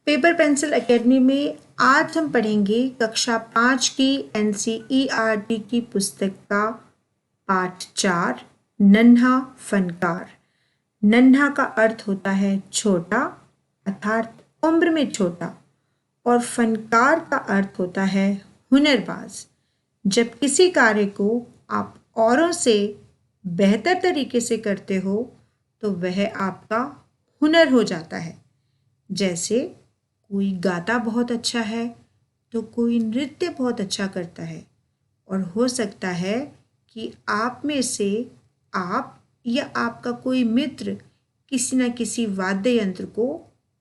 Paper pencil academy में आज हम पढ़ेंगे कक्षा 5 की NCERT की पुस्तक का पाठ 4 नन्हा फनकार। नन्हा का अर्थ होता है छोटा अर्थात उम्र में छोटा और फनकार का अर्थ होता है हुनरबाज। जब किसी कार्य को आप औरों से बेहतर तरीके से करते हो तो वह आपका हुनर हो जाता है। जैसे कोई गाता बहुत अच्छा है तो कोई नृत्य बहुत अच्छा करता है और हो सकता है कि आप में से आप या आपका कोई मित्र किसी न किसी वाद्य यंत्र को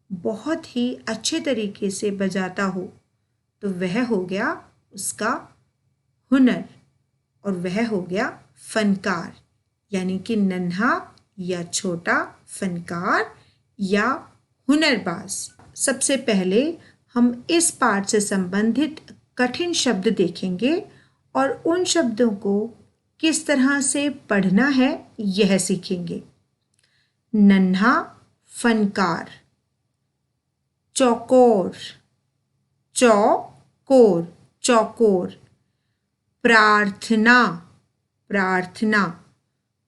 बहुत ही अच्छे तरीके से बजाता हो तो वह हो गया उसका हुनर और वह हो गया फनकार। यानी कि नन्हा या छोटा फनकार या हुनरबाज। सबसे पहले हम इस पाठ से संबंधित कठिन शब्द देखेंगे और उन शब्दों को किस तरह से पढ़ना है यह सीखेंगे। नन्हा फनकार, चौकोर, चौकोर, चौकोर। प्रार्थना, प्रार्थना।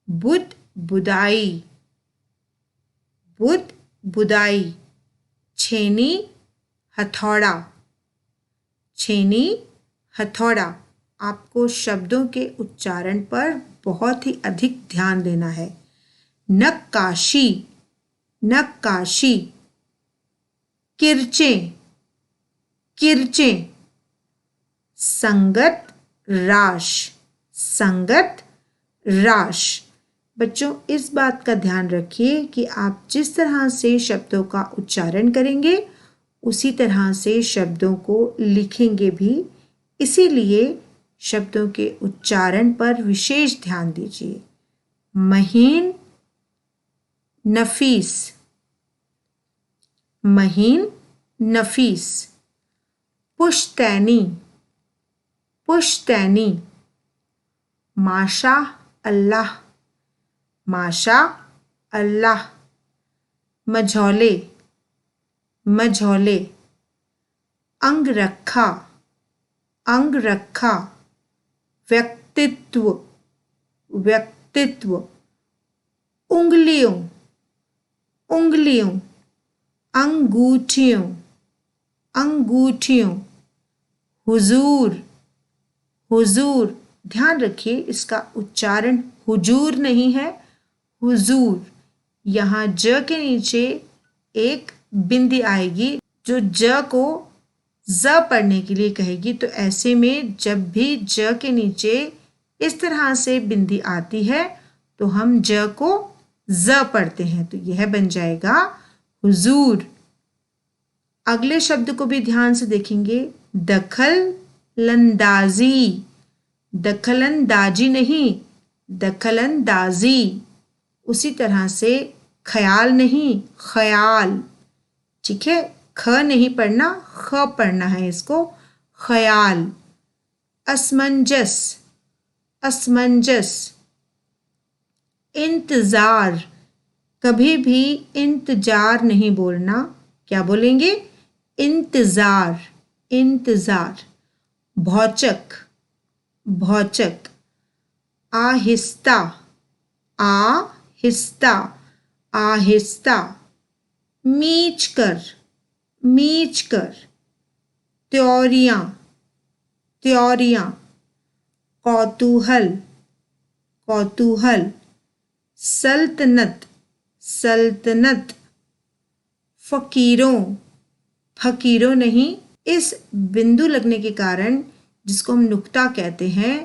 बुध बुदाई, बुध बुदाई। छेनी हथौड़ा, छेनी हथौड़ा। आपको शब्दों के उच्चारण पर बहुत ही अधिक ध्यान देना है। नक्काशी, नक्काशी। किरचें, किरचें। संगत राश, संगत राश। बच्चों इस बात का ध्यान रखिए कि आप जिस तरह से शब्दों का उच्चारण करेंगे उसी तरह से शब्दों को लिखेंगे भी। इसीलिए शब्दों के उच्चारण पर विशेष ध्यान दीजिए। महीन, नफीस, महीन, नफीस। पुश्तैनी, पुश्तैनी। माशा अल्लाह, माशा अल्लाह। मझौले, मझौले। अंगरखा, अंगरखा। व्यक्तित्व, व्यक्तित्व। उंगलियों, उंगलियों। अंगूठियों, अंगूठियों। हुजूर, हुजूर। ध्यान रखिए इसका उच्चारण हुजूर नहीं है, हुजूर। यहाँ ज के नीचे एक बिंदी आएगी जो ज को ज पढ़ने के लिए कहेगी। तो ऐसे में जब भी ज के नीचे इस तरह से बिंदी आती है तो हम ज को ज पढ़ते हैं, तो यह बन जाएगा हुजूर। अगले शब्द को भी ध्यान से देखेंगे। दखल लंदाजी, दखलंदाजी नहीं, दखलंदाजी। उसी तरह से ख्याल नहीं, ख्याल। ठीक है, ख नहीं पढ़ना, ख पढ़ना है इसको। ख्याल। असमंजस, असमंजस। इंतजार, कभी भी इंतजार नहीं बोलना। क्या बोलेंगे? इंतजार, इंतजार। भौचक, भौचक। आहिस्ता, आहिस्ता, आहिस्ता। मीच कर, मीच कर। त्योरियां, त्योरियां। कौतूहल, कौतूहल। सल्तनत, सल्तनत। फकीरों, फकीरों नहीं, इस बिंदु लगने के कारण जिसको हम नुक्ता कहते हैं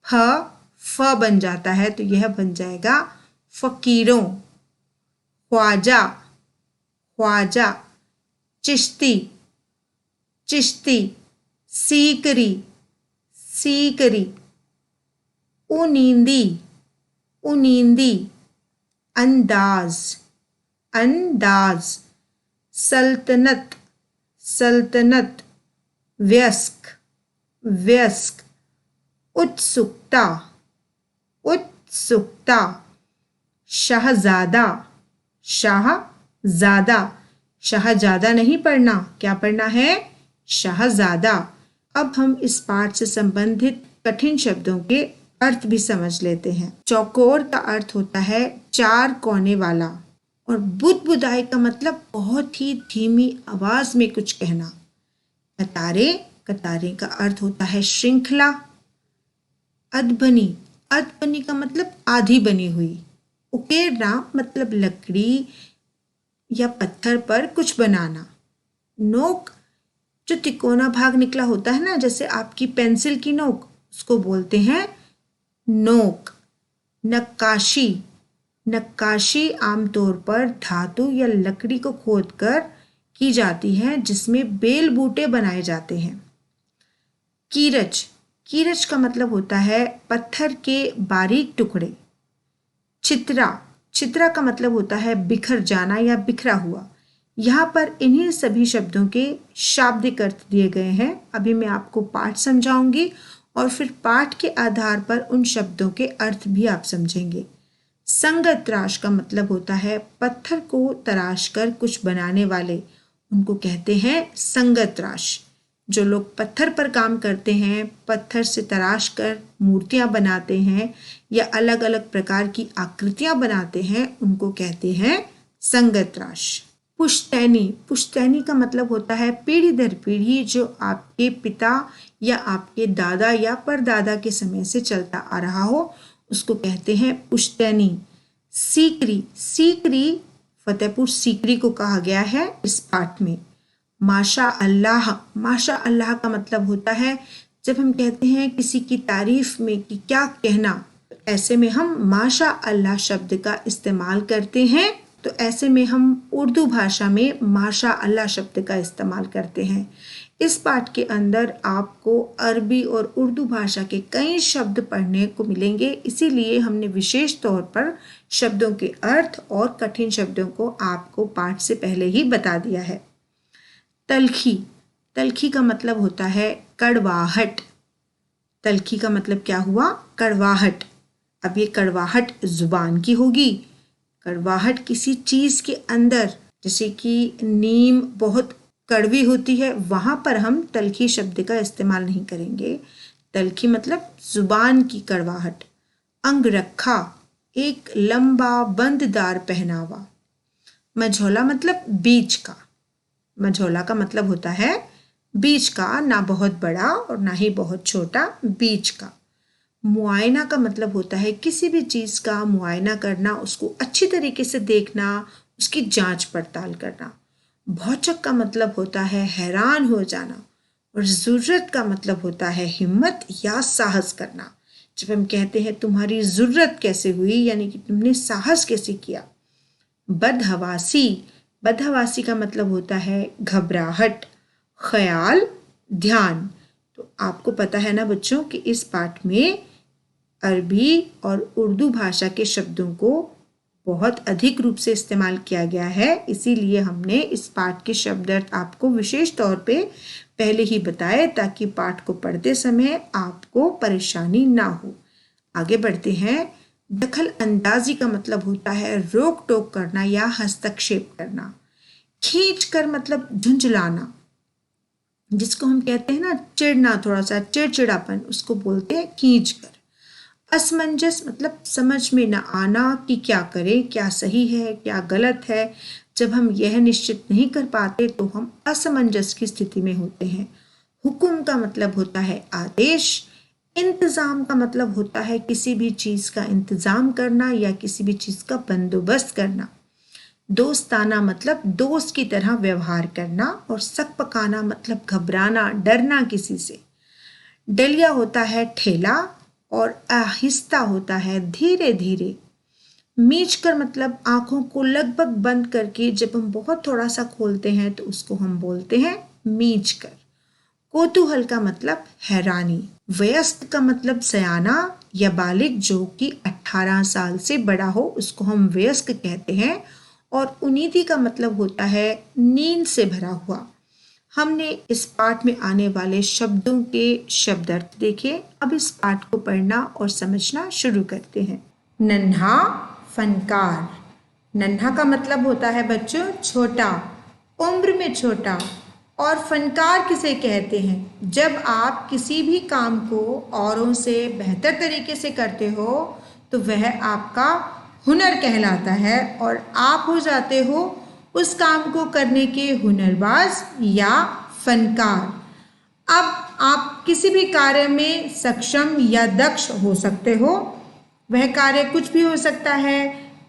फ बन जाता है, तो यह बन जाएगा फकीरों। ख्वाजा, ख्वाजा। चिश्ती, चिश्ती। सीकरी, सीकरी। उनींदी, उनींदी। अंदाज, अंदाज। सल्तनत, सल्तनत। व्यस्क, व्यस्क। उत्सुकता, उत्सुकता। शाहजादा, शाहजादा। शाहजादा नहीं पढ़ना, क्या पढ़ना है? शाहजादा। अब हम इस पाठ से संबंधित कठिन शब्दों के अर्थ भी समझ लेते हैं। चौकोर का अर्थ होता है 4 कोने वाला, और बुदबुदाई का मतलब बहुत ही धीमी आवाज में कुछ कहना। कतारे, कतारे का अर्थ होता है श्रृंखला। अधबनी, अधबनी का मतलब आधी बनी हुई। उकेरना मतलब लकड़ी या पत्थर पर कुछ बनाना। नोक, जो तिकोना भाग निकला होता है ना, जैसे आपकी पेंसिल की नोक, उसको बोलते हैं नोक। नक्काशी, नक्काशी आमतौर पर धातु या लकड़ी को खोदकर की जाती है, जिसमें बेल बूटे बनाए जाते हैं। कीरच, कीरच का मतलब होता है पत्थर के बारीक टुकड़े। चित्रा, चित्रा का मतलब होता है बिखर जाना या बिखरा हुआ। यहाँ पर इन्हीं सभी शब्दों के शाब्दिक अर्थ दिए गए हैं। अभी मैं आपको पाठ समझाऊंगी और फिर पाठ के आधार पर उन शब्दों के अर्थ भी आप समझेंगे। संगत तराश का मतलब होता है पत्थर को तराश कर कुछ बनाने वाले, उनको कहते हैं संगत तराश। जो लोग पत्थर पर काम करते हैं, पत्थर से तराश कर मूर्तियां बनाते हैं या अलग अलग प्रकार की आकृतियां बनाते हैं, उनको कहते हैं संगत तराश। पुश्तैनी, पुश्तैनी का मतलब होता है पीढ़ी दर पीढ़ी जो आपके पिता या आपके दादा या परदादा के समय से चलता आ रहा हो, उसको कहते हैं पुश्तैनी। सीकरी, सीकरी फतेहपुर सीकरी को कहा गया है इस पाठ में। माशा अल्लाह, माशा अल्लाह का मतलब होता है जब हम कहते हैं किसी की तारीफ में कि क्या कहना, ऐसे में हम माशा अल्लाह शब्द का इस्तेमाल करते हैं। तो ऐसे में हम उर्दू भाषा में माशा अल्लाह शब्द का इस्तेमाल करते हैं। इस पाठ के अंदर आपको अरबी और उर्दू भाषा के कई शब्द पढ़ने को मिलेंगे, इसीलिए हमने विशेष तौर पर शब्दों के अर्थ और कठिन शब्दों को आपको पाठ से पहले ही बता दिया है। तलखी, तलखी का मतलब होता है कड़वाहट। तलखी का मतलब क्या हुआ? कड़वाहट। अब ये कड़वाहट जुबान की होगी। कड़वाहट किसी चीज के अंदर, जैसे कि नीम बहुत कड़वी होती है, वहां पर हम तलखी शब्द का इस्तेमाल नहीं करेंगे। तलखी मतलब जुबान की कड़वाहट। अंगरखा, एक लंबा बंददार पहनावा। मझोला मतलब बीच का। मझोला का मतलब होता है बीच का, ना बहुत बड़ा और ना ही बहुत छोटा, बीच का। मुआयना का मतलब होता है किसी भी चीज का मुआयना करना, उसको अच्छी तरीके से देखना, उसकी जांच पड़ताल करना। भौचक का मतलब होता है हैरान हो जाना, और जुर्रत का मतलब होता है हिम्मत या साहस करना। जब हम कहते हैं तुम्हारी जुर्रत कैसे हुई, यानी कि तुमने साहस कैसे किया। बदहवासी, बदहवासी का मतलब होता है घबराहट, ख्याल, ध्यान। तो आपको पता है ना बच्चों कि इस पाठ में अरबी और उर्दू भाषा के शब्दों को बहुत अधिक रूप से इस्तेमाल किया गया है, इसीलिए हमने इस पाठ के शब्द अर्थ आपको विशेष तौर पे पहले ही बताए, ताकि पाठ को पढ़ते समय आपको परेशानी ना हो। आगे बढ़ते हैं। दखल अंदाजी का मतलब होता है रोक टोक करना या हस्तक्षेप करना। खींच कर मतलब झुंझलाना, जिसको हम कहते हैं ना चिढ़ना, थोड़ा सा चिड़चिड़ापन, उसको बोलते हैं खींच कर। असमंजस मतलब समझ में न आना कि क्या करें, क्या सही है क्या गलत है। जब हम यह निश्चित नहीं कर पाते तो हम असमंजस की स्थिति में होते हैं। हुक्म का मतलब होता है आदेश। इंतजाम का मतलब होता है किसी भी चीज का इंतजाम करना या किसी भी चीज का बंदोबस्त करना। दोस्ताना मतलब दोस्त की तरह व्यवहार करना, और सकपकाना मतलब घबराना, डरना किसी से। डलिया होता है ठेला, और आहिस्ता होता है धीरे धीरे। मीच कर मतलब आंखों को लगभग बंद करके जब हम बहुत थोड़ा सा खोलते हैं तो उसको हम बोलते हैं मीच कर। कौतूहल का मतलब हैरानी। वयस्क का मतलब सयाना या बालिग जो कि 18 साल से बड़ा हो, उसको हम वयस्क कहते हैं। और उन्नीति का मतलब होता है नींद से भरा हुआ। हमने इस पाठ में आने वाले शब्दों के शब्द अर्थ देखे। अब इस पाठ को पढ़ना और समझना शुरू करते हैं। नन्हा फनकार। नन्हा का मतलब होता है बच्चों छोटा, उम्र में छोटा और फनकार किसे कहते हैं? जब आप किसी भी काम को औरों से बेहतर तरीके से करते हो तो वह आपका हुनर कहलाता है और आप हो जाते हो उस काम को करने के हुनरबाज या फनकार। अब आप किसी भी कार्य में सक्षम या दक्ष हो सकते हो। वह कार्य कुछ भी हो सकता है,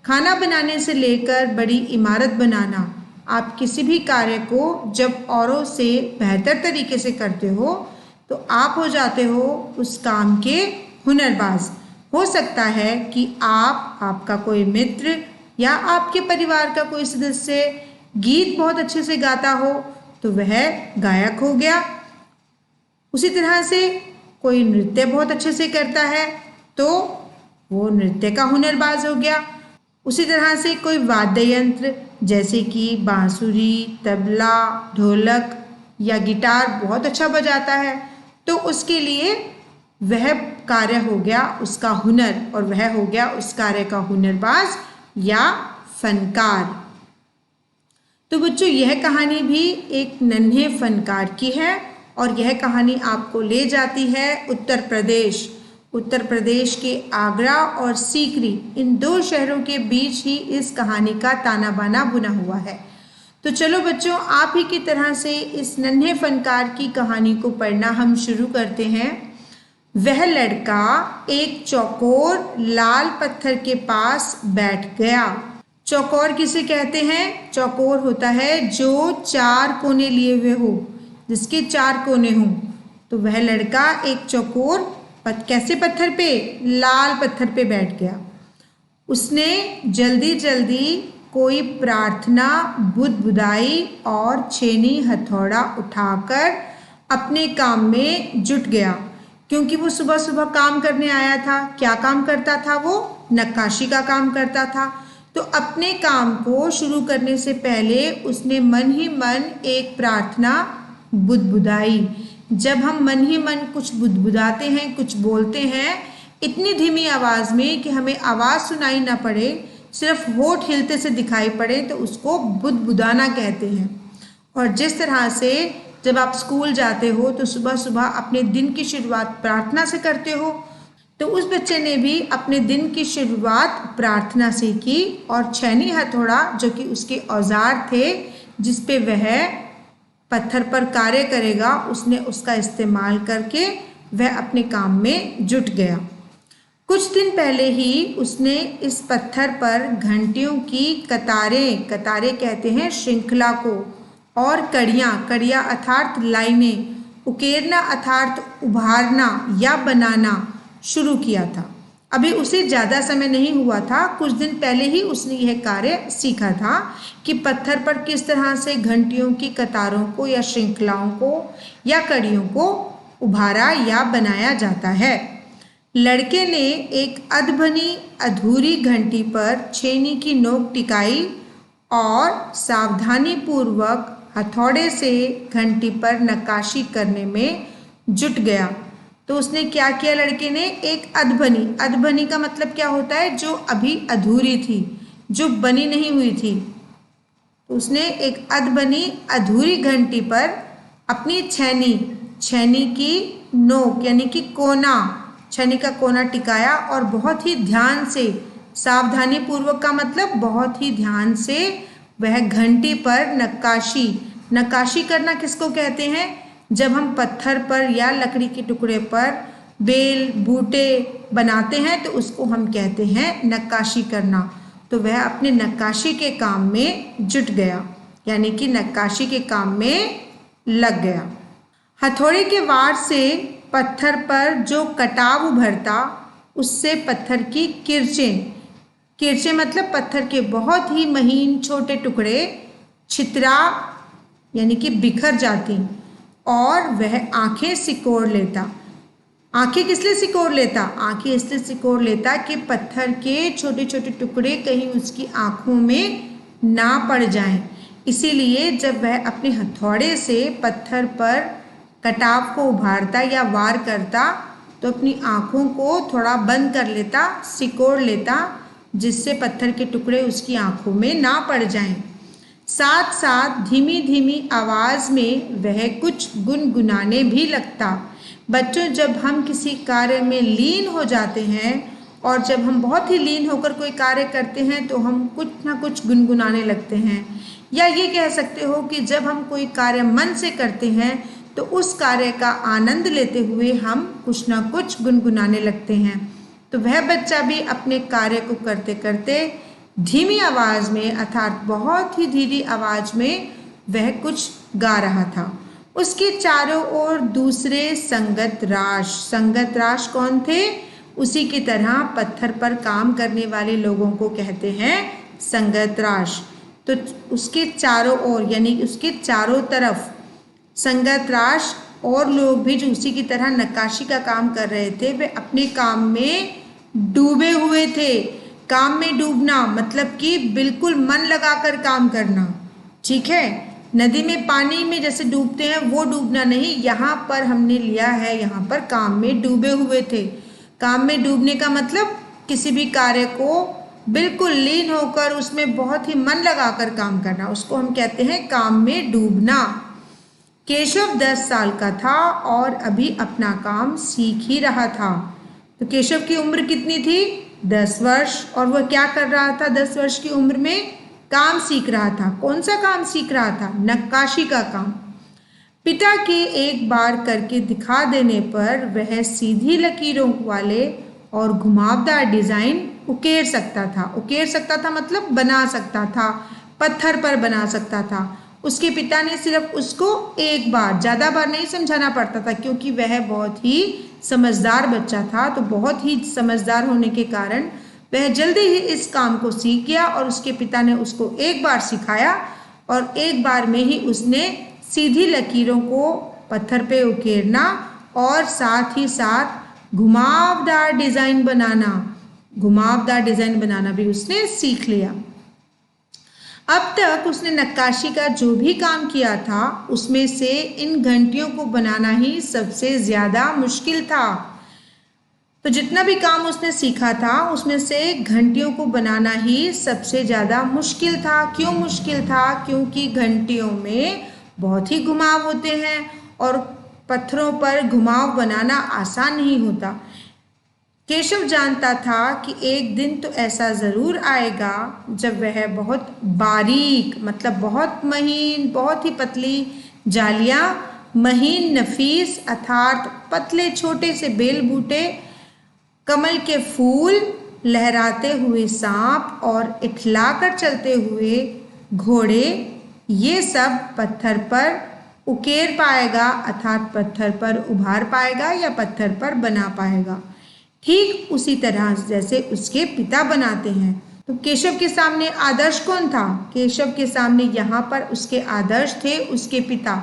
खाना बनाने से लेकर बड़ी इमारत बनाना। आप किसी भी कार्य को जब औरों से बेहतर तरीके से करते हो तो आप हो जाते हो उस काम के हुनरबाज। हो सकता है कि आपका कोई मित्र या आपके परिवार का कोई सदस्य गीत बहुत अच्छे से गाता हो तो वह गायक हो गया। उसी तरह से कोई नृत्य बहुत अच्छे से करता है तो वो नृत्य का हुनरबाज हो गया। उसी तरह से कोई वाद्य यंत्र जैसे कि बांसुरी, तबला, ढोलक या गिटार बहुत अच्छा बजाता है तो उसके लिए वह कार्य हो गया उसका हुनर और वह हो गया उस कार्य का हुनरबाज या फनकार। तो बच्चों, यह कहानी भी एक नन्हे फनकार की है और यह कहानी आपको ले जाती है उत्तर प्रदेश के आगरा और सीकरी, इन दो शहरों के बीच ही इस कहानी का ताना बाना बुना हुआ है। तो चलो बच्चों, आप ही की तरह से इस नन्हे फनकार की कहानी को पढ़ना हम शुरू करते हैं। वह लड़का एक चौकोर लाल पत्थर के पास बैठ गया। चौकोर किसे कहते हैं? चौकोर होता है जो चार कोने लिए हुए हो, जिसके चार कोने हों। तो वह लड़का एक चौकोर कैसे पत्थर पे? लाल पत्थर पे बैठ गया। उसने जल्दी जल्दी कोई प्रार्थना बुदबुदाई और छेनी हथौड़ा उठाकर अपने काम में जुट गया, क्योंकि वो सुबह सुबह काम करने आया था। क्या काम करता था वो? नक्काशी का काम करता था। तो अपने काम को शुरू करने से पहले उसने मन ही मन एक प्रार्थना बुदबुदाई। जब हम मन ही मन कुछ बुदबुदाते हैं, कुछ बोलते हैं इतनी धीमी आवाज़ में कि हमें आवाज़ सुनाई ना पड़े, सिर्फ होठ हिलते से दिखाई पड़े, तो उसको बुदबुदाना कहते हैं। और जिस तरह से जब आप स्कूल जाते हो तो सुबह सुबह अपने दिन की शुरुआत प्रार्थना से करते हो, तो उस बच्चे ने भी अपने दिन की शुरुआत प्रार्थना से की और छेनी हथौड़ा जो कि उसके औजार थे जिस पे वह पत्थर पर कार्य करेगा, उसने उसका इस्तेमाल करके वह अपने काम में जुट गया। कुछ दिन पहले ही उसने इस पत्थर पर घंटियों की कतारें कहते हैं श्रृंखला को, और कड़ियाँ अर्थात लाइनें, उकेरना अर्थात उभारना या बनाना शुरू किया था। अभी उसे ज़्यादा समय नहीं हुआ था, कुछ दिन पहले ही उसने यह कार्य सीखा था कि पत्थर पर किस तरह से घंटियों की कतारों को या श्रृंखलाओं को या कड़ियों को उभारा या बनाया जाता है। लड़के ने एक अधबनी अधूरी घंटी पर छेनी की नोक टिकाई और सावधानी पूर्वक हथौड़े से घंटी पर नक्काशी करने में जुट गया। तो उसने क्या किया? लड़के ने एक अधबनी का मतलब क्या होता है? जो अभी अधूरी थी, जो बनी नहीं हुई थी। तो उसने एक अधबनी अधूरी घंटी पर अपनी छेनी की नोक यानी कि कोना, छेनी का कोना टिकाया और बहुत ही ध्यान से, सावधानी पूर्वक का मतलब बहुत ही ध्यान से वह घंटी पर नक्काशी करना किसको कहते हैं? जब हम पत्थर पर या लकड़ी के टुकड़े पर बेल बूटे बनाते हैं तो उसको हम कहते हैं नक्काशी करना। तो वह अपने नक्काशी के काम में जुट गया, यानी कि नक्काशी के काम में लग गया। हथौड़े के वार से पत्थर पर जो कटाव उभरता उससे पत्थर की किरचें मतलब पत्थर के बहुत ही महीन छोटे टुकड़े छितरा यानी कि बिखर जाती और वह आंखें सिकोड़ लेता। आंखें किस लिए सिकोड़ लेता? आंखें इसलिए सिकोड़ लेता कि पत्थर के छोटे छोटे टुकड़े कहीं उसकी आंखों में ना पड़ जाएं। इसीलिए जब वह अपने हथौड़े से पत्थर पर कटाव को उभारता या वार करता तो अपनी आंखों को थोड़ा बंद कर लेता, सिकोड़ लेता, जिससे पत्थर के टुकड़े उसकी आंखों में ना पड़ जाएं। साथ साथ धीमी धीमी आवाज में वह कुछ गुनगुनाने भी लगता। बच्चों, जब हम किसी कार्य में लीन हो जाते हैं और जब हम बहुत ही लीन होकर कोई कार्य करते हैं तो हम कुछ ना कुछ गुनगुनाने लगते हैं, या ये कह सकते हो कि जब हम कोई कार्य मन से करते हैं तो उस कार्य का आनंद लेते हुए हम कुछ ना कुछ गुनगुनाने लगते हैं। तो वह बच्चा भी अपने कार्य को करते करते धीमी आवाज में अर्थात बहुत ही धीमी आवाज में वह कुछ गा रहा था। उसके चारों ओर दूसरे संगत राश कौन थे? उसी की तरह पत्थर पर काम करने वाले लोगों को कहते हैं संगत राश। तो उसके चारों ओर यानी उसके चारों तरफ संगत राश और लोग भी जो उसी की तरह नक्काशी का काम कर रहे थे, वे अपने काम में डूबे हुए थे। काम में डूबना मतलब कि बिल्कुल मन लगाकर काम करना, ठीक है। नदी में पानी में जैसे डूबते हैं वो डूबना नहीं, यहाँ पर हमने लिया है, यहाँ पर काम में डूबे हुए थे। काम में डूबने का मतलब किसी भी कार्य को बिल्कुल लीन होकर उसमें बहुत ही मन लगाकर काम करना, उसको हम कहते हैं काम में डूबना। केशव 10 साल का था और अभी अपना काम सीख ही रहा था। तो केशव की उम्र कितनी थी? 10 वर्ष। और वह क्या कर रहा था 10 वर्ष की उम्र में? काम सीख रहा था। कौन सा काम सीख रहा था? नक्काशी का काम। पिता के एक बार करके दिखा देने पर वह सीधी लकीरों वाले और घुमावदार डिजाइन उकेर सकता था मतलब बना सकता था, पत्थर पर बना सकता था। उसके पिता ने सिर्फ उसको एक बार, ज़्यादा बार नहीं समझाना पड़ता था, क्योंकि वह बहुत ही समझदार बच्चा था। तो बहुत ही समझदार होने के कारण वह जल्दी ही इस काम को सीख गया और उसके पिता ने उसको एक बार सिखाया और एक बार में ही उसने सीधी लकीरों को पत्थर पे उकेरना और साथ ही साथ घुमावदार डिजाइन बनाना भी उसने सीख लिया। अब तक उसने नक्काशी का जो भी काम किया था उसमें से इन घंटियों को बनाना ही सबसे ज्यादा मुश्किल था। तो जितना भी काम उसने सीखा था उसमें से घंटियों को बनाना ही सबसे ज़्यादा मुश्किल था। क्यों मुश्किल था? क्योंकि घंटियों में बहुत ही घुमाव होते हैं और पत्थरों पर घुमाव बनाना आसान नहीं होता। केशव जानता था कि एक दिन तो ऐसा ज़रूर आएगा जब वह बहुत बारीक मतलब बहुत महीन, बहुत ही पतली जालियाँ, महीन नफीस अर्थात पतले छोटे से बेल बूटे, कमल के फूल, लहराते हुए सांप और इठलाकर चलते हुए घोड़े, ये सब पत्थर पर उकेर पाएगा अर्थात पत्थर पर उभार पाएगा या पत्थर पर बना पाएगा, ठीक उसी तरह जैसे उसके पिता बनाते हैं। तो केशव के सामने आदर्श कौन था? केशव के सामने यहाँ पर उसके आदर्श थे उसके पिता।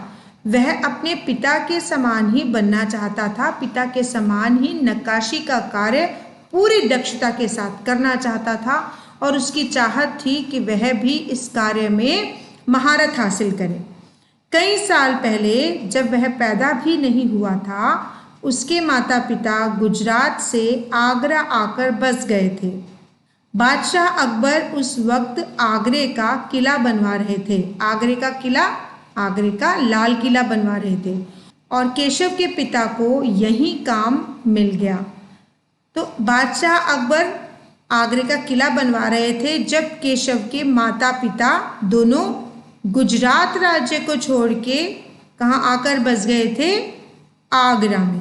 वह अपने पिता के समान ही बनना चाहता था, पिता के समान ही नक्काशी का कार्य पूरी दक्षता के साथ करना चाहता था और उसकी चाहत थी कि वह भी इस कार्य में महारत हासिल करे। कई साल पहले जब वह पैदा भी नहीं हुआ था, उसके माता पिता गुजरात से आगरा आकर बस गए थे। बादशाह अकबर उस वक्त आगरे का किला बनवा रहे थे। आगरे का लाल किला बनवा रहे थे और केशव के पिता को यही काम मिल गया। तो बादशाह अकबर आगरे का किला बनवा रहे थे जब केशव के माता पिता दोनों गुजरात राज्य को छोड़ के कहाँ आकर बस गए थे? आगरा में।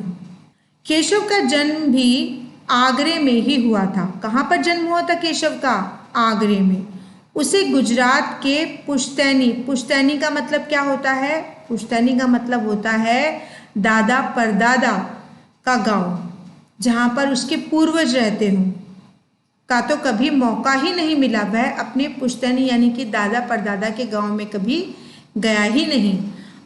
केशव का जन्म भी आगरे में ही हुआ था। कहाँ पर जन्म हुआ था केशव का? आगरे में। उसे गुजरात के पुश्तैनी का मतलब क्या होता है? पुश्तैनी का मतलब होता है दादा परदादा का गांव, जहाँ पर उसके पूर्वज रहते हों का तो कभी मौका ही नहीं मिला। वह अपने पुश्तैनी यानी कि दादा परदादा के गांव में कभी गया ही नहीं।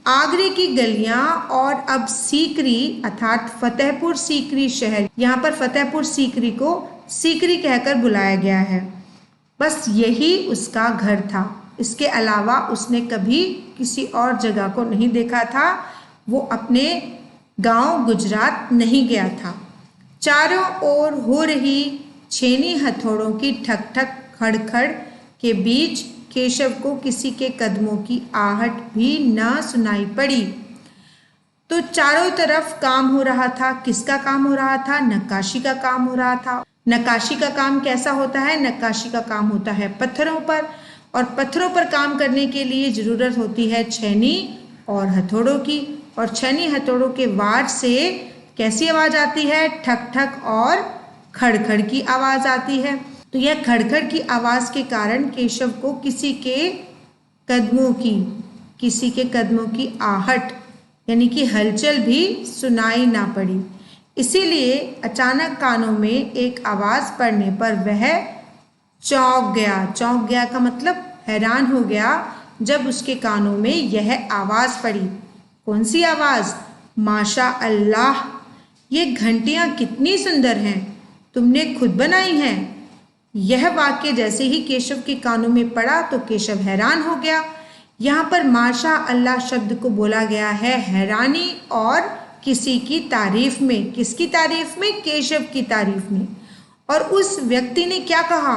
आगरे की गलियां और अब सीकरी अर्थात फतेहपुर सीकरी शहर, यहाँ पर फतेहपुर सीकरी को सीकरी कहकर बुलाया गया है, बस यही उसका घर था। इसके अलावा उसने कभी किसी और जगह को नहीं देखा था। वो अपने गांव गुजरात नहीं गया था। चारों ओर हो रही छेनी हथौड़ों की ठक ठक खड़ खड़ के बीच केशव को किसी के कदमों की आहट भी न सुनाई पड़ी। तो चारों तरफ काम हो रहा था। किसका काम हो रहा था? नक्काशी का काम हो रहा था। नक्काशी का काम कैसा होता है? नक्काशी का काम होता है पत्थरों पर, और पत्थरों पर काम करने के लिए जरूरत होती है छेनी और हथौड़ों की, और छेनी हथौड़ों के वार से कैसी आवाज आती है? ठक ठक और खड़खड़ की आवाज आती है। तो यह खड़खड़ की आवाज के कारण केशव को किसी के कदमों की आहट यानी कि हलचल भी सुनाई ना पड़ी। इसीलिए अचानक कानों में एक आवाज पड़ने पर वह चौंक गया। चौंक गया का मतलब हैरान हो गया जब उसके कानों में यह आवाज पड़ी। कौन सी आवाज? माशा अल्लाह, ये घंटियां कितनी सुंदर हैं, तुमने खुद बनाई हैं। यह वाक्य जैसे ही केशव के कानों में पड़ा तो केशव हैरान हो गया। यहाँ पर माशा अल्लाह शब्द को बोला गया है हैरानी और किसी की तारीफ में। किसकी तारीफ में? केशव की तारीफ में। और उस व्यक्ति ने क्या कहा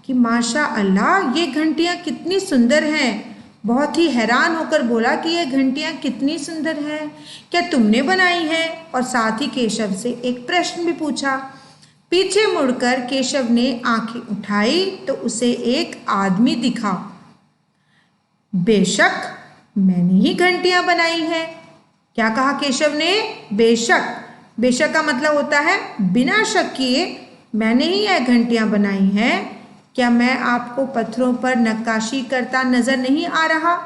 कि माशा अल्लाह, ये घंटियां कितनी सुंदर हैं। बहुत ही हैरान होकर बोला कि ये घंटियां कितनी सुंदर हैं, क्या तुमने बनाई हैं? और साथ ही केशव से एक प्रश्न भी पूछा। पीछे मुड़कर केशव ने आंखें उठाई तो उसे एक आदमी दिखा। बेशक मैंने ही घंटियां बनाई हैं। क्या कहा केशव ने? बेशक। बेशक का मतलब होता है बिना शक किए मैंने ही यह घंटियां बनाई हैं। क्या मैं आपको पत्थरों पर नक्काशी करता नजर नहीं आ रहा?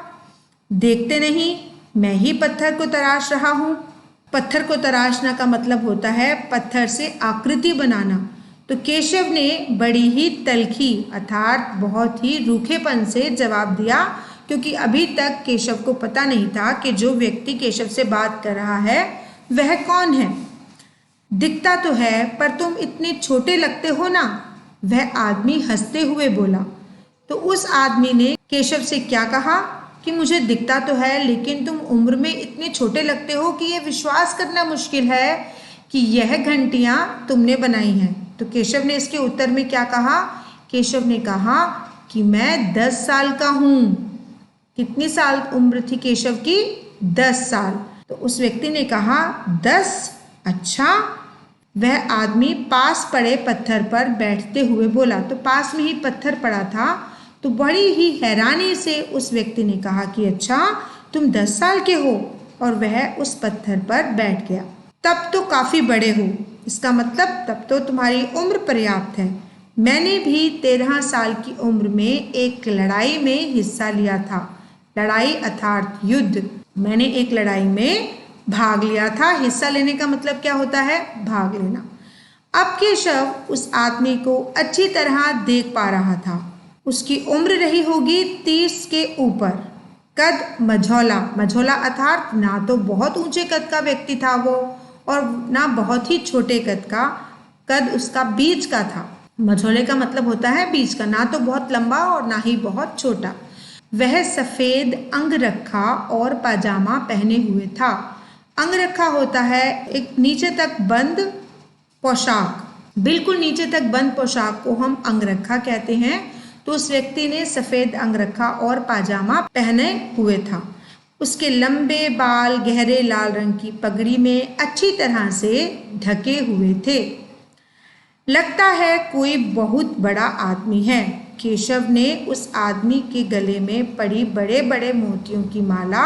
देखते नहीं, मैं ही पत्थर को तराश रहा हूं। पत्थर को तराशना का मतलब होता है पत्थर से आकृति बनाना। तो केशव ने बड़ी ही तल्खी अर्थात बहुत ही रूखेपन से जवाब दिया, क्योंकि अभी तक केशव को पता नहीं था कि जो व्यक्ति केशव से बात कर रहा है वह कौन है। दिखता तो है पर तुम इतने छोटे लगते हो ना, वह आदमी हंसते हुए बोला। तो उस आदमी ने केशव से क्या कहा कि मुझे दिखता तो है लेकिन तुम उम्र में इतने छोटे लगते हो कि यह विश्वास करना मुश्किल है कि यह घंटियां तुमने बनाई हैं। तो केशव ने इसके उत्तर में क्या कहा? केशव ने कहा कि मैं 10 साल का हूं। कितनी साल उम्र थी केशव की? 10 साल। तो उस व्यक्ति ने कहा 10? अच्छा। वह आदमी पास पड़े पत्थर पर बैठते हुए बोला। तो पास में ही पत्थर पड़ा था। तो बड़ी ही हैरानी से उस व्यक्ति ने कहा कि अच्छा तुम 10 साल के हो, और वह उस पत्थर पर बैठ गया। तब तो काफी बड़े हो, इसका मतलब तब तो तुम्हारी उम्र पर्याप्त है। मैंने भी 13 साल की उम्र में एक लड़ाई में हिस्सा लिया था। लड़ाई अर्थात युद्ध। मैंने एक लड़ाई में भाग लिया था। हिस्सा लेने का मतलब क्या होता है? भाग लेना। अब केशव उस आदमी को अच्छी तरह देख पा रहा था। उसकी उम्र रही होगी 30 के ऊपर। कद मझौला। मझौला अर्थात ना तो बहुत ऊंचे कद का व्यक्ति था वो, और ना बहुत ही छोटे कद का। कद उसका बीच का था। मझौले का मतलब होता है बीच का, ना तो बहुत लंबा और ना ही बहुत छोटा। वह सफेद अंगरखा और पाजामा पहने हुए था। अंगरखा होता है एक नीचे तक बंद पोशाक। बिल्कुल नीचे तक बंद पोशाक को हम अंगरखा कहते हैं। तो उस व्यक्ति ने सफेद अंगरखा और पाजामा पहने हुए था। उसके लंबे बाल गहरे लाल रंग की पगड़ी में अच्छी तरह से ढके हुए थे। लगता है कोई बहुत बड़ा आदमी है। केशव ने उस आदमी के गले में पड़ी बड़े बड़े मोतियों की माला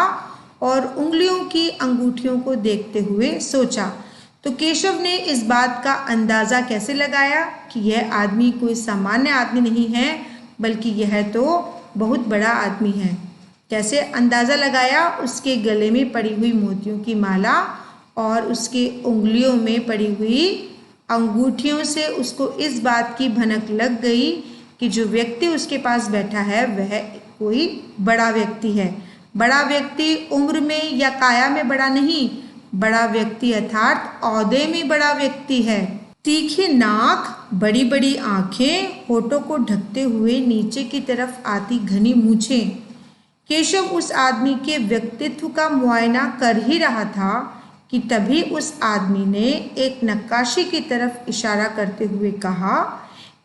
और उंगलियों की अंगूठियों को देखते हुए सोचा। तो केशव ने इस बात का अंदाजा कैसे लगाया कि यह आदमी कोई सामान्य आदमी नहीं है, बल्कि यह तो बहुत बड़ा आदमी है। कैसे अंदाजा लगाया? उसके गले में पड़ी हुई मोतियों की माला और उसके उंगलियों में पड़ी हुई अंगूठियों से उसको इस बात की भनक लग गई कि जो व्यक्ति उसके पास बैठा है वह कोई बड़ा व्यक्ति है। बड़ा व्यक्ति उम्र में या काया में बड़ा नहीं, बड़ा व्यक्ति अर्थात औहदे में बड़ा व्यक्ति है। तीखे नाक, बड़ी बड़ी आंखें, होठों को ढकते हुए नीचे की तरफ आती घनी मूछें। केशव उस आदमी के व्यक्तित्व का मुआयना कर ही रहा था कि तभी उस आदमी ने एक नक्काशी की तरफ इशारा करते हुए कहा,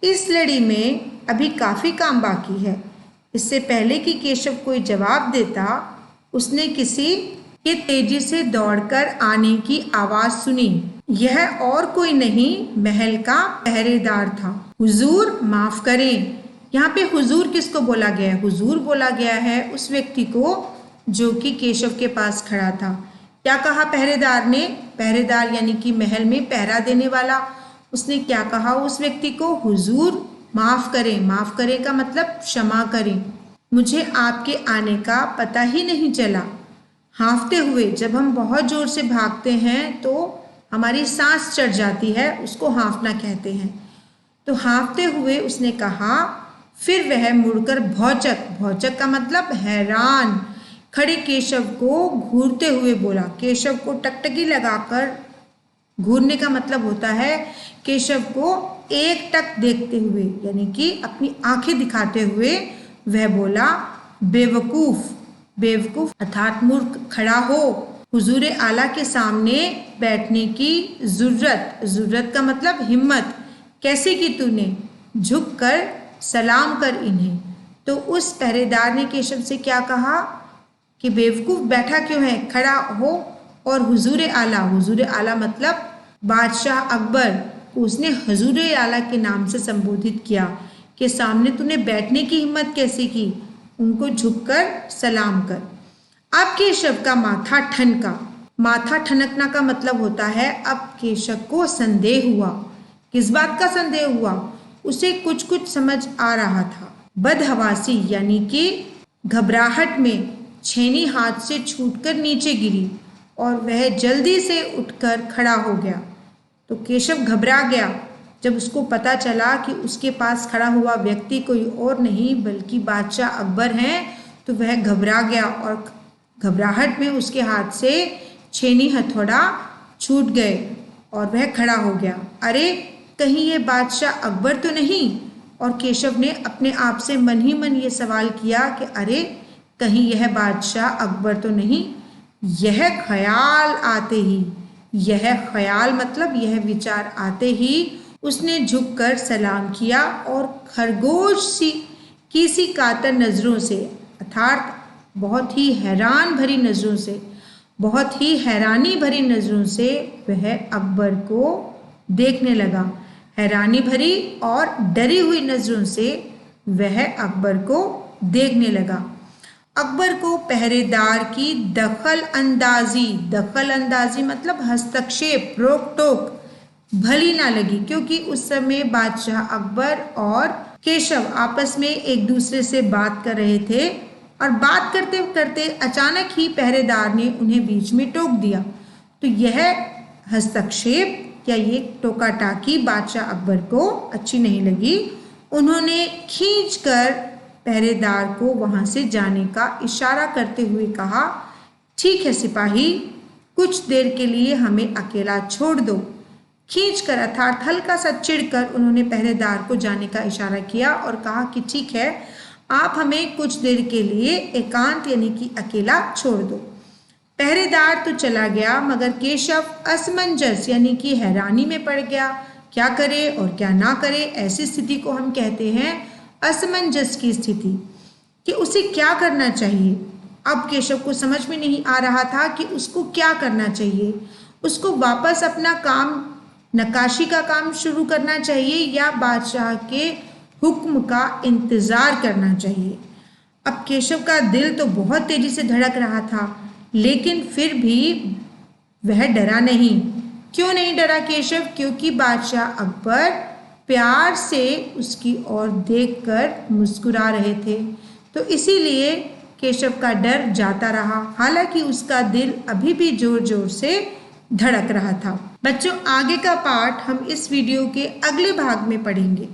इस लड़ी में अभी काफी काम बाकी है। इससे पहले कि केशव कोई जवाब देता, उसने किसी के तेजी से दौड़कर आने की आवाज सुनी। यह और कोई नहीं, महल का पहरेदार था। हुजूर माफ करें। यहाँ पे हुजूर किसको बोला गया है? हुजूर बोला गया है उस व्यक्ति को जो कि केशव के पास खड़ा था। क्या कहा पहरेदार ने? पहरेदार यानी कि महल में पहरा देने वाला, उसने क्या कहा उस व्यक्ति को? हुजूर माफ करें। माफ करें का मतलब क्षमा करें, मुझे आपके आने का पता ही नहीं चला। हाँफते हुए, जब हम बहुत जोर से भागते हैं तो हमारी सांस चढ़ जाती है, उसको हाँफना कहते हैं। तो हाँफते हुए उसने कहा। फिर वह मुड़कर भौचक, भौचक का मतलब हैरान, खड़े केशव को घूरते हुए बोला। केशव को टकटकी लगाकर, घूरने का मतलब होता है केशव को एक टक देखते हुए, यानी कि अपनी आंखें दिखाते हुए वह बोला, बेवकूफ। बेवकूफ अर्थात मूर्ख, खड़ा हो। हुजूर आला के सामने बैठने की जरूरत, जरूरत का मतलब हिम्मत कैसे की तूने? झुक कर सलाम कर इन्हें। तो उस पहरेदार ने केशव से क्या कहा कि बेवकूफ बैठा क्यों है, खड़ा हो। और हुजूर आला, हुजूर आला मतलब बादशाह अकबर को उसने हुजूर आला के नाम से संबोधित किया कि सामने तूने बैठने की हिम्मत कैसे की, उनको झुककर सलाम कर। अब केशव का माथा ठनका। माथा ठनकना का मतलब होता है अब केशव को संदेह हुआ। किस बात का संदेह हुआ? उसे कुछ कुछ समझ आ रहा था। बदहवासी यानी कि घबराहट में छेनी हाथ से छूटकर नीचे गिरी और वह जल्दी से उठकर खड़ा हो गया। तो केशव घबरा गया जब उसको पता चला कि उसके पास खड़ा हुआ व्यक्ति कोई और नहीं बल्कि बादशाह अकबर हैं। तो वह घबरा गया और घबराहट में उसके हाथ से छेनी हथौड़ा छूट गए और वह खड़ा हो गया। अरे कहीं ये बादशाह अकबर तो नहीं? और केशव ने अपने आप से मन ही मन ये सवाल किया कि अरे कहीं यह बादशाह अकबर तो नहीं? यह ख्याल आते ही, यह ख्याल मतलब यह विचार आते ही उसने झुककर सलाम किया और खरगोश सी कातर नजरों से, अर्थात बहुत ही हैरान भरी नजरों से, बहुत ही हैरानी भरी नजरों से वह अकबर को देखने लगा। हैरानी भरी और डरी हुई नजरों से वह अकबर को देखने लगा। अकबर को पहरेदार की दखल अंदाजी मतलब हस्तक्षेप, रोक टोक भली ना लगी, क्योंकि उस समय बादशाह अकबर और केशव आपस में एक दूसरे से बात कर रहे थे और बात करते करते अचानक ही पहरेदार ने उन्हें बीच में टोक दिया। तो यह हस्तक्षेप या ये टोका टाकी बादशाह अकबर को अच्छी नहीं लगी। उन्होंने खींचकर पहरेदार को वहां से जाने का इशारा करते हुए कहा, ठीक है सिपाही, कुछ देर के लिए हमें अकेला छोड़ दो। खींचकर अर्थात हल्का सा चिढ़कर उन्होंने पहरेदार को जाने का इशारा किया और कहा कि ठीक है, आप हमें कुछ देर के लिए एकांत यानी कि अकेला छोड़ दो। पहरेदार तो चला गया मगर केशव असमंजस यानी कि हैरानी में पड़ गया। क्या करे और क्या ना करे, ऐसी स्थिति को हम कहते हैं असमंजस की स्थिति, कि उसे क्या करना चाहिए। अब केशव को समझ में नहीं आ रहा था कि उसको क्या करना चाहिए। उसको वापस अपना काम, नक्काशी का काम शुरू करना चाहिए या बादशाह के हुक्म का इंतजार करना चाहिए। अब केशव का दिल तो बहुत तेजी से धड़क रहा था, लेकिन फिर भी वह डरा नहीं। क्यों नहीं डरा केशव? क्योंकि बादशाह अकबर प्यार से उसकी ओर देखकर मुस्कुरा रहे थे, तो इसीलिए केशव का डर जाता रहा। हालांकि उसका दिल अभी भी जोर जोर से धड़क रहा था। बच्चों, आगे का पाठ हम इस वीडियो के अगले भाग में पढ़ेंगे।